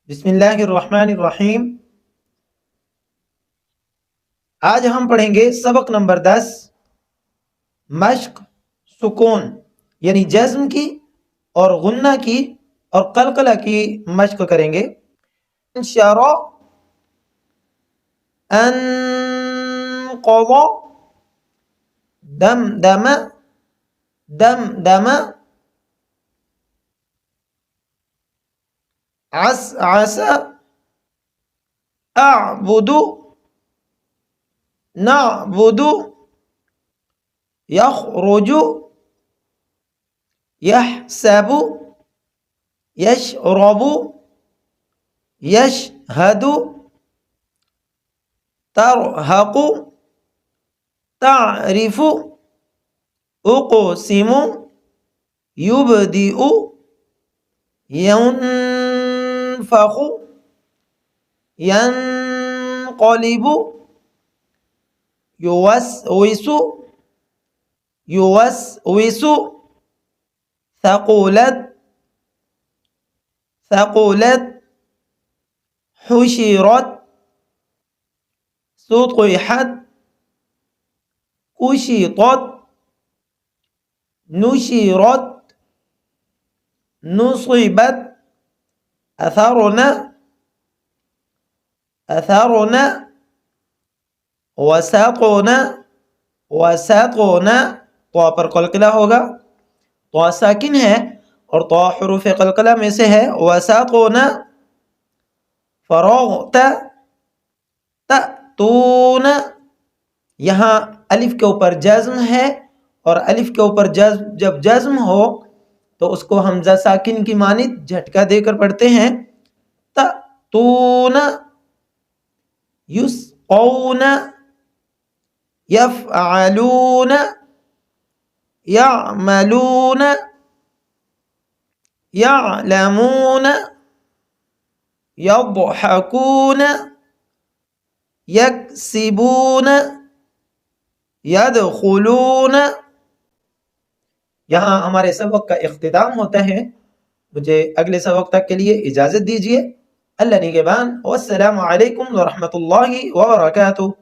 बिस्मिल्लाहिर्रहमानिर्रहीम। आज हम पढ़ेंगे सबक नंबर 10 मश्क सुकून यानी जज्म की और गुन्ना की और कलकला की मश्क करेंगे। शरा अनक़ज़ दमदम दमदम असअस अअबुदु नअबुदु यख़रुजु यहसबु यशरबु यशहदु तरहक़ु तारिफु उक़सिमु युबदिउ यंफ़ख़ु यंक़लिबु युवस्विसु युवस्विसु थक़ुलत थक़ुलत हुशिरत सुतिहत कुशितत नुशिरत नुसिबत अथरना अथरना वसक़ना वसक़ना। तो पर कलकला होगा, तो साकिन है और तो हुरूफ कलकला में से है। वसक़ना फ़रग़त तअतून, यहाँ अलिफ के ऊपर जज्म है और अलिफ के ऊपर जब जज्म हो तो उसको हमजा साकिन की मानिद झटका देकर पढ़ते हैं। तअतून युस्क़ौन यफ़अलून यअमलून यअलमून यضحकून यक्सिबून यदखुलून। यहाँ हमारे सबक का इख्तिताम होता है। मुझे अगले सबक तक के लिए इजाज़त दीजिए। अल्लाह निगहबान। वस्सलामु अलैकुम व रहमतुल्लाहि व बरकातुहू।